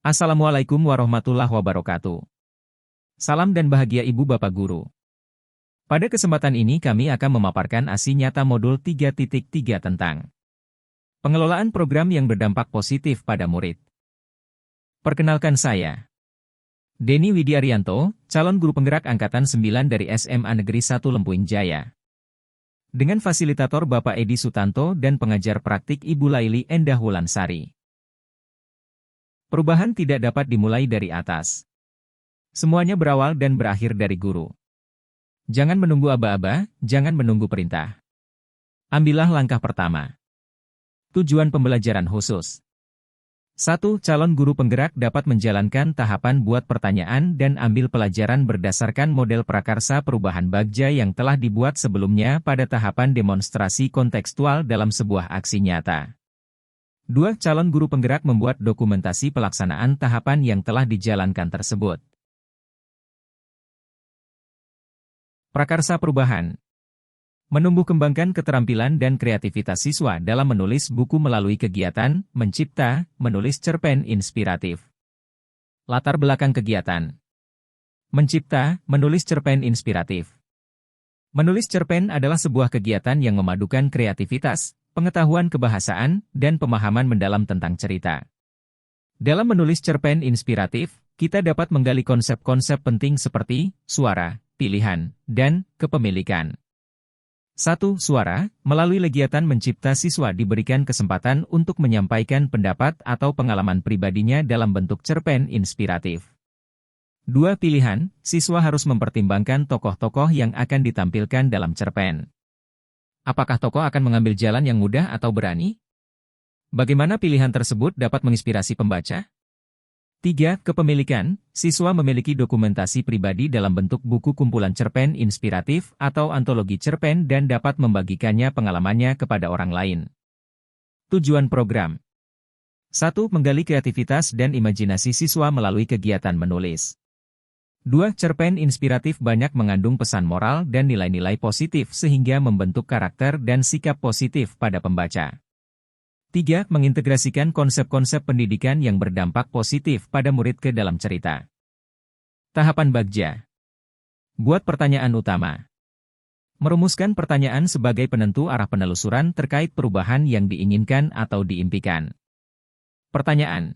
Assalamualaikum warahmatullahi wabarakatuh. Salam dan bahagia Ibu Bapak Guru. Pada kesempatan ini kami akan memaparkan ASI nyata modul 3.3 tentang pengelolaan program yang berdampak positif pada murid. Perkenalkan saya, Denny Widiaryanto, calon guru penggerak Angkatan 9 dari SMA Negeri 1 Lempuing Jaya. Dengan fasilitator Bapak Edi Sutanto dan pengajar praktik Ibu Laili Endah Wulansari. Perubahan tidak dapat dimulai dari atas. Semuanya berawal dan berakhir dari guru. Jangan menunggu aba-aba, jangan menunggu perintah. Ambillah langkah pertama. Tujuan pembelajaran khusus. 1. Calon guru penggerak dapat menjalankan tahapan buat pertanyaan dan ambil pelajaran berdasarkan model prakarsa perubahan bagja yang telah dibuat sebelumnya pada tahapan demonstrasi kontekstual dalam sebuah aksi nyata. 2. Calon guru penggerak membuat dokumentasi pelaksanaan tahapan yang telah dijalankan tersebut. Prakarsa perubahan. Menumbuh kembangkan keterampilan dan kreativitas siswa dalam menulis buku melalui kegiatan, mencipta, menulis cerpen inspiratif. Latar belakang kegiatan. Mencipta, menulis cerpen inspiratif. Menulis cerpen adalah sebuah kegiatan yang memadukan kreativitas, pengetahuan kebahasaan, dan pemahaman mendalam tentang cerita. Dalam menulis cerpen inspiratif, kita dapat menggali konsep-konsep penting seperti suara, pilihan, dan kepemilikan. 1. Suara. Melalui kegiatan mencipta, siswa diberikan kesempatan untuk menyampaikan pendapat atau pengalaman pribadinya dalam bentuk cerpen inspiratif. 2. Pilihan. Siswa harus mempertimbangkan tokoh-tokoh yang akan ditampilkan dalam cerpen. Apakah tokoh akan mengambil jalan yang mudah atau berani? Bagaimana pilihan tersebut dapat menginspirasi pembaca? 3. Kepemilikan. Siswa memiliki dokumentasi pribadi dalam bentuk buku kumpulan cerpen inspiratif atau antologi cerpen dan dapat membagikannya pengalamannya kepada orang lain. Tujuan program. 1. Menggali kreativitas dan imajinasi siswa melalui kegiatan menulis. 2. Cerpen inspiratif banyak mengandung pesan moral dan nilai-nilai positif sehingga membentuk karakter dan sikap positif pada pembaca. 3. Mengintegrasikan konsep-konsep pendidikan yang berdampak positif pada murid ke dalam cerita. Tahapan bagja. Buat pertanyaan utama. Merumuskan pertanyaan sebagai penentu arah penelusuran terkait perubahan yang diinginkan atau diimpikan. Pertanyaan.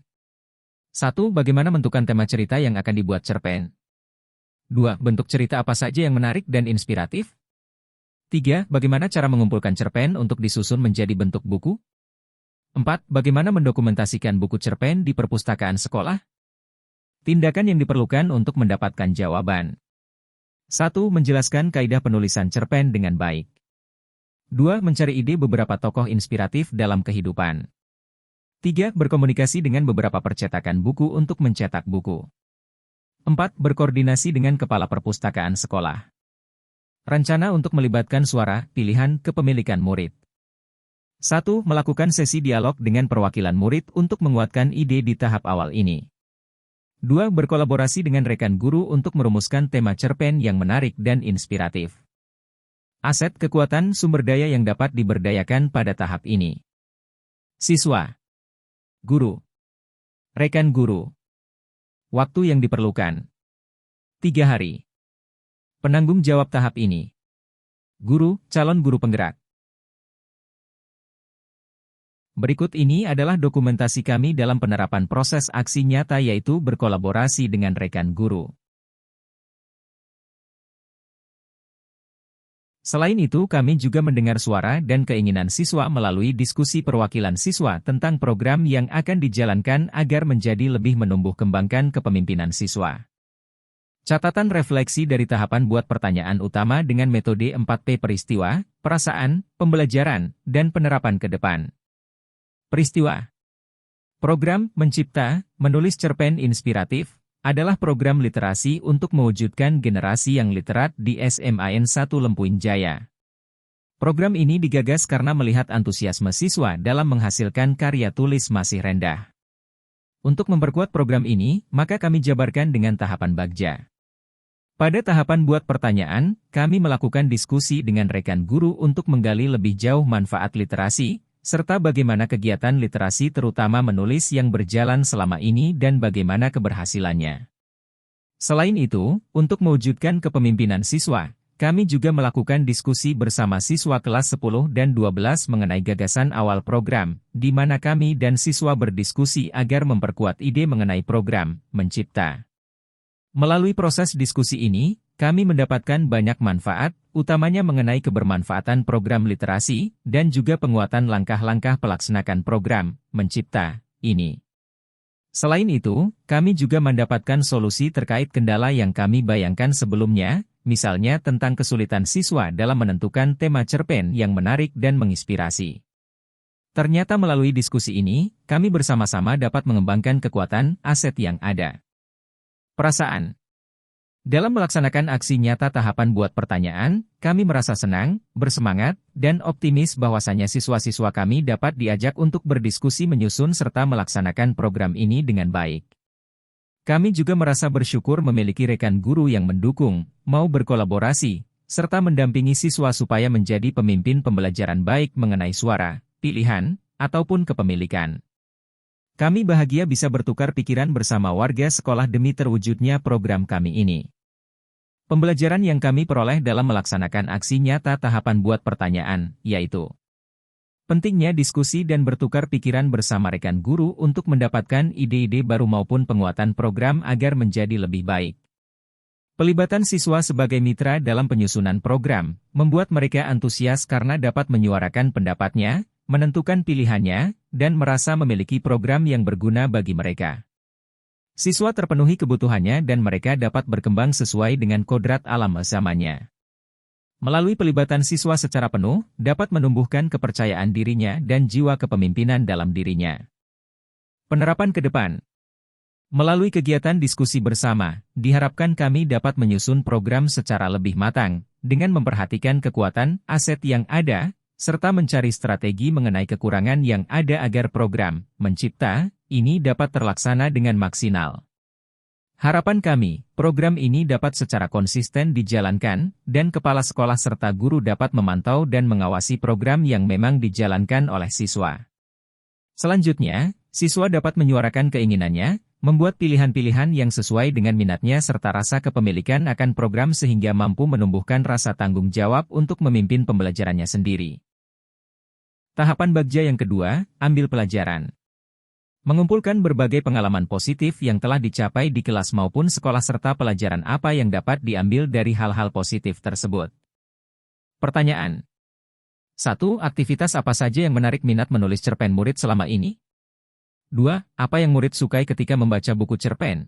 1. Bagaimana menentukan tema cerita yang akan dibuat cerpen? 2. Bentuk cerita apa saja yang menarik dan inspiratif? 3. Bagaimana cara mengumpulkan cerpen untuk disusun menjadi bentuk buku? 4. Bagaimana mendokumentasikan buku cerpen di perpustakaan sekolah? Tindakan yang diperlukan untuk mendapatkan jawaban. 1. Menjelaskan kaidah penulisan cerpen dengan baik. 2. Mencari ide beberapa tokoh inspiratif dalam kehidupan. 3. Berkomunikasi dengan beberapa percetakan buku untuk mencetak buku. 4. Berkoordinasi dengan kepala perpustakaan sekolah. Rencana untuk melibatkan suara, pilihan, kepemilikan murid. 1. Melakukan sesi dialog dengan perwakilan murid untuk menguatkan ide di tahap awal ini. 2. Berkolaborasi dengan rekan guru untuk merumuskan tema cerpen yang menarik dan inspiratif. Aset kekuatan sumber daya yang dapat diberdayakan pada tahap ini. Siswa. Guru. Rekan guru. Waktu yang diperlukan. 3 hari. Penanggung jawab tahap ini. Guru, calon guru penggerak. Berikut ini adalah dokumentasi kami dalam penerapan proses aksi nyata yaitu berkolaborasi dengan rekan guru. Selain itu kami juga mendengar suara dan keinginan siswa melalui diskusi perwakilan siswa tentang program yang akan dijalankan agar menjadi lebih menumbuh kembangkan kepemimpinan siswa. Catatan refleksi dari tahapan buat pertanyaan utama dengan metode 4P peristiwa, perasaan, pembelajaran, dan penerapan ke depan. Peristiwa. Program Mencipta, Menulis Cerpen Inspiratif adalah program literasi untuk mewujudkan generasi yang literat di SMAN 1 Lempuing Jaya. Program ini digagas karena melihat antusiasme siswa dalam menghasilkan karya tulis masih rendah. Untuk memperkuat program ini, maka kami jabarkan dengan tahapan bagja. Pada tahapan buat pertanyaan, kami melakukan diskusi dengan rekan guru untuk menggali lebih jauh manfaat literasi, serta bagaimana kegiatan literasi terutama menulis yang berjalan selama ini dan bagaimana keberhasilannya. Selain itu, untuk mewujudkan kepemimpinan siswa, kami juga melakukan diskusi bersama siswa kelas 10 dan 12 mengenai gagasan awal program, di mana kami dan siswa berdiskusi agar memperkuat ide mengenai program Mencipta. Melalui proses diskusi ini, kami mendapatkan banyak manfaat, utamanya mengenai kebermanfaatan program literasi, dan juga penguatan langkah-langkah pelaksanakan program Mencipta ini. Selain itu, kami juga mendapatkan solusi terkait kendala yang kami bayangkan sebelumnya, misalnya tentang kesulitan siswa dalam menentukan tema cerpen yang menarik dan menginspirasi. Ternyata melalui diskusi ini, kami bersama-sama dapat mengembangkan kekuatan aset yang ada. Perasaan. Dalam melaksanakan aksi nyata tahapan buat pertanyaan, kami merasa senang, bersemangat, dan optimis bahwasanya siswa-siswa kami dapat diajak untuk berdiskusi menyusun serta melaksanakan program ini dengan baik. Kami juga merasa bersyukur memiliki rekan guru yang mendukung, mau berkolaborasi, serta mendampingi siswa supaya menjadi pemimpin pembelajaran baik mengenai suara, pilihan, ataupun kepemilikan. Kami bahagia bisa bertukar pikiran bersama warga sekolah demi terwujudnya program kami ini. Pembelajaran yang kami peroleh dalam melaksanakan aksi nyata tahapan buat pertanyaan, yaitu pentingnya diskusi dan bertukar pikiran bersama rekan guru untuk mendapatkan ide-ide baru maupun penguatan program agar menjadi lebih baik. Pelibatan siswa sebagai mitra dalam penyusunan program, membuat mereka antusias karena dapat menyuarakan pendapatnya, menentukan pilihannya, dan merasa memiliki program yang berguna bagi mereka. Siswa terpenuhi kebutuhannya dan mereka dapat berkembang sesuai dengan kodrat alam zamannya. Melalui pelibatan siswa secara penuh, dapat menumbuhkan kepercayaan dirinya dan jiwa kepemimpinan dalam dirinya. Penerapan ke depan. Melalui kegiatan diskusi bersama, diharapkan kami dapat menyusun program secara lebih matang, dengan memperhatikan kekuatan aset yang ada, serta mencari strategi mengenai kekurangan yang ada agar program Mencipta ini dapat terlaksana dengan maksimal. Harapan kami, program ini dapat secara konsisten dijalankan, dan kepala sekolah serta guru dapat memantau dan mengawasi program yang memang dijalankan oleh siswa. Selanjutnya, siswa dapat menyuarakan keinginannya, membuat pilihan-pilihan yang sesuai dengan minatnya serta rasa kepemilikan akan program sehingga mampu menumbuhkan rasa tanggung jawab untuk memimpin pembelajarannya sendiri. Tahapan Bagja yang kedua, ambil pelajaran. Mengumpulkan berbagai pengalaman positif yang telah dicapai di kelas maupun sekolah serta pelajaran apa yang dapat diambil dari hal-hal positif tersebut. Pertanyaan. 1. Aktivitas apa saja yang menarik minat menulis cerpen murid selama ini? 2. Apa yang murid sukai ketika membaca buku cerpen?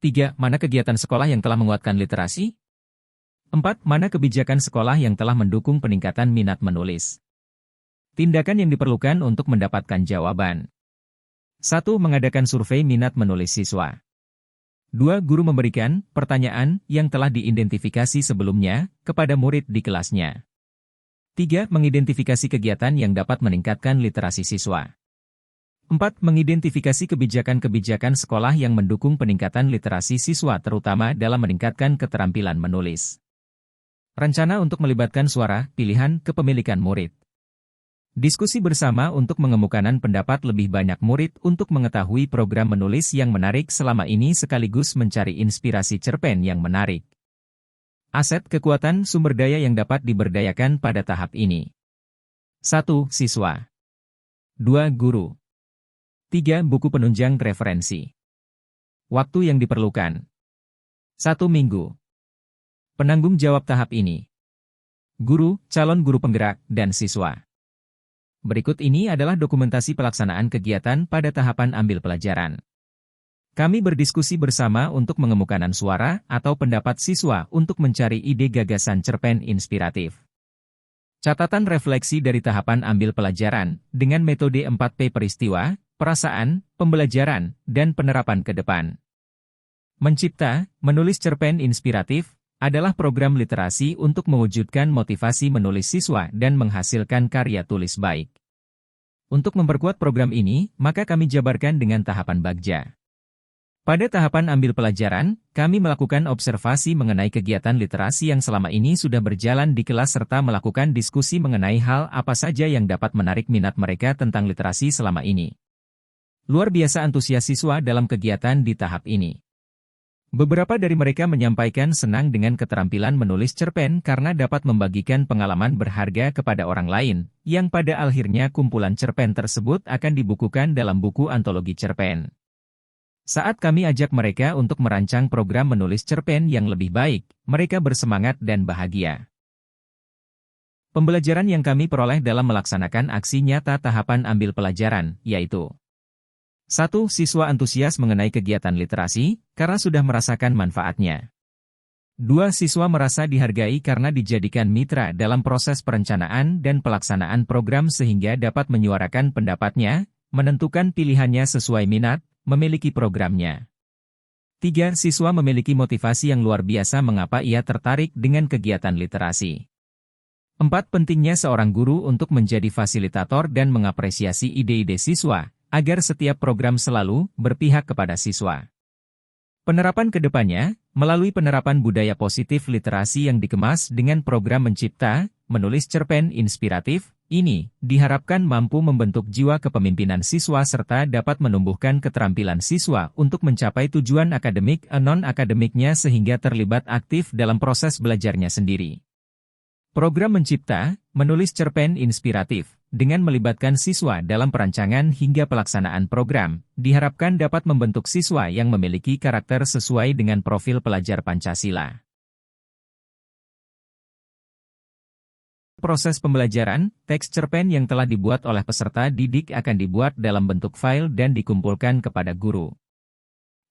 3. Mana kegiatan sekolah yang telah menguatkan literasi? 4. Mana kebijakan sekolah yang telah mendukung peningkatan minat menulis? Tindakan yang diperlukan untuk mendapatkan jawaban. 1. Mengadakan survei minat menulis siswa. 2. Guru memberikan pertanyaan yang telah diidentifikasi sebelumnya kepada murid di kelasnya. 3. Mengidentifikasi kegiatan yang dapat meningkatkan literasi siswa. 4. Mengidentifikasi kebijakan-kebijakan sekolah yang mendukung peningkatan literasi siswa terutama dalam meningkatkan keterampilan menulis. Rencana untuk melibatkan suara, pilihan, kepemilikan murid. Diskusi bersama untuk mengemukakan pendapat lebih banyak murid untuk mengetahui program menulis yang menarik selama ini sekaligus mencari inspirasi cerpen yang menarik. Aset kekuatan sumber daya yang dapat diberdayakan pada tahap ini. 1. Siswa. 2. Guru. 3. Buku penunjang referensi. Waktu yang diperlukan. 1 minggu. Penanggung jawab tahap ini. Guru, calon guru penggerak, dan siswa. Berikut ini adalah dokumentasi pelaksanaan kegiatan pada tahapan ambil pelajaran. Kami berdiskusi bersama untuk mengemukakan suara atau pendapat siswa untuk mencari ide gagasan cerpen inspiratif. Catatan refleksi dari tahapan ambil pelajaran dengan metode 4P peristiwa, perasaan, pembelajaran, dan penerapan ke depan. Mencipta, menulis cerpen inspiratif, adalah program literasi untuk mewujudkan motivasi menulis siswa dan menghasilkan karya tulis baik. Untuk memperkuat program ini, maka kami jabarkan dengan tahapan Bagja. Pada tahapan ambil pelajaran, kami melakukan observasi mengenai kegiatan literasi yang selama ini sudah berjalan di kelas serta melakukan diskusi mengenai hal apa saja yang dapat menarik minat mereka tentang literasi selama ini. Luar biasa antusias siswa dalam kegiatan di tahap ini. Beberapa dari mereka menyampaikan senang dengan keterampilan menulis cerpen karena dapat membagikan pengalaman berharga kepada orang lain, yang pada akhirnya kumpulan cerpen tersebut akan dibukukan dalam buku antologi cerpen. Saat kami ajak mereka untuk merancang program menulis cerpen yang lebih baik, mereka bersemangat dan bahagia. Pembelajaran yang kami peroleh dalam melaksanakan aksi nyata tahapan ambil pelajaran, yaitu 1. Siswa antusias mengenai kegiatan literasi, karena sudah merasakan manfaatnya. 2. Siswa merasa dihargai karena dijadikan mitra dalam proses perencanaan dan pelaksanaan program sehingga dapat menyuarakan pendapatnya, menentukan pilihannya sesuai minat, memiliki programnya. 3. Siswa memiliki motivasi yang luar biasa mengapa ia tertarik dengan kegiatan literasi. 4. Pentingnya seorang guru untuk menjadi fasilitator dan mengapresiasi ide-ide siswa, agar setiap program selalu berpihak kepada siswa. Penerapan kedepannya, melalui penerapan budaya positif literasi yang dikemas dengan program mencipta, menulis cerpen inspiratif, ini diharapkan mampu membentuk jiwa kepemimpinan siswa serta dapat menumbuhkan keterampilan siswa untuk mencapai tujuan akademik non-akademiknya sehingga terlibat aktif dalam proses belajarnya sendiri. Program mencipta, menulis cerpen inspiratif, dengan melibatkan siswa dalam perancangan hingga pelaksanaan program, diharapkan dapat membentuk siswa yang memiliki karakter sesuai dengan profil pelajar Pancasila. Proses pembelajaran, teks cerpen yang telah dibuat oleh peserta didik akan dibuat dalam bentuk file dan dikumpulkan kepada guru.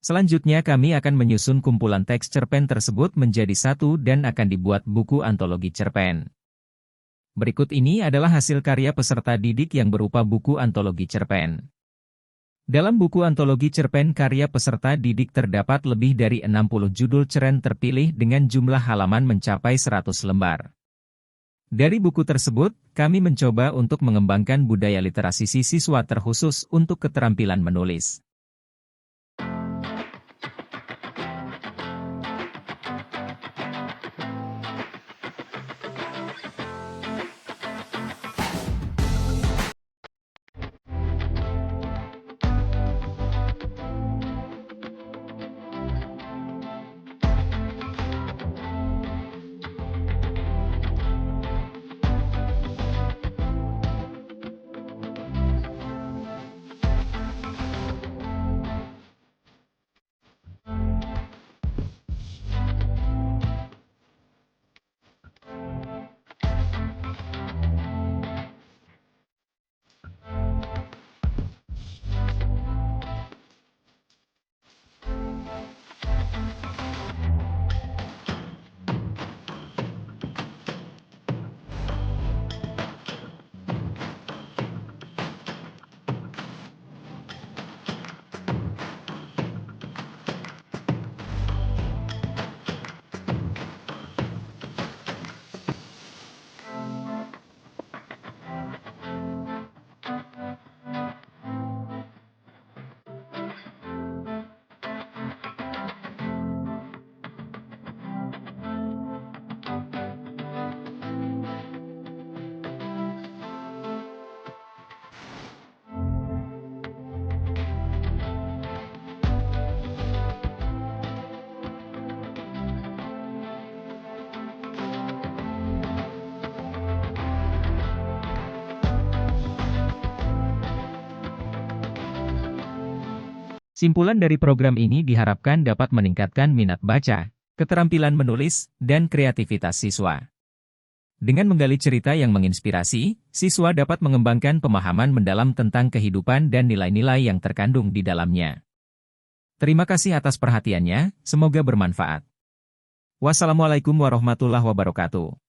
Selanjutnya kami akan menyusun kumpulan teks cerpen tersebut menjadi satu dan akan dibuat buku antologi cerpen. Berikut ini adalah hasil karya peserta didik yang berupa buku antologi cerpen. Dalam buku antologi cerpen karya peserta didik terdapat lebih dari 60 judul cerpen terpilih dengan jumlah halaman mencapai 100 lembar. Dari buku tersebut, kami mencoba untuk mengembangkan budaya literasi siswa terkhusus untuk keterampilan menulis. Simpulan dari program ini diharapkan dapat meningkatkan minat baca, keterampilan menulis, dan kreativitas siswa. Dengan menggali cerita yang menginspirasi, siswa dapat mengembangkan pemahaman mendalam tentang kehidupan dan nilai-nilai yang terkandung di dalamnya. Terima kasih atas perhatiannya, semoga bermanfaat. Wassalamualaikum warahmatullahi wabarakatuh.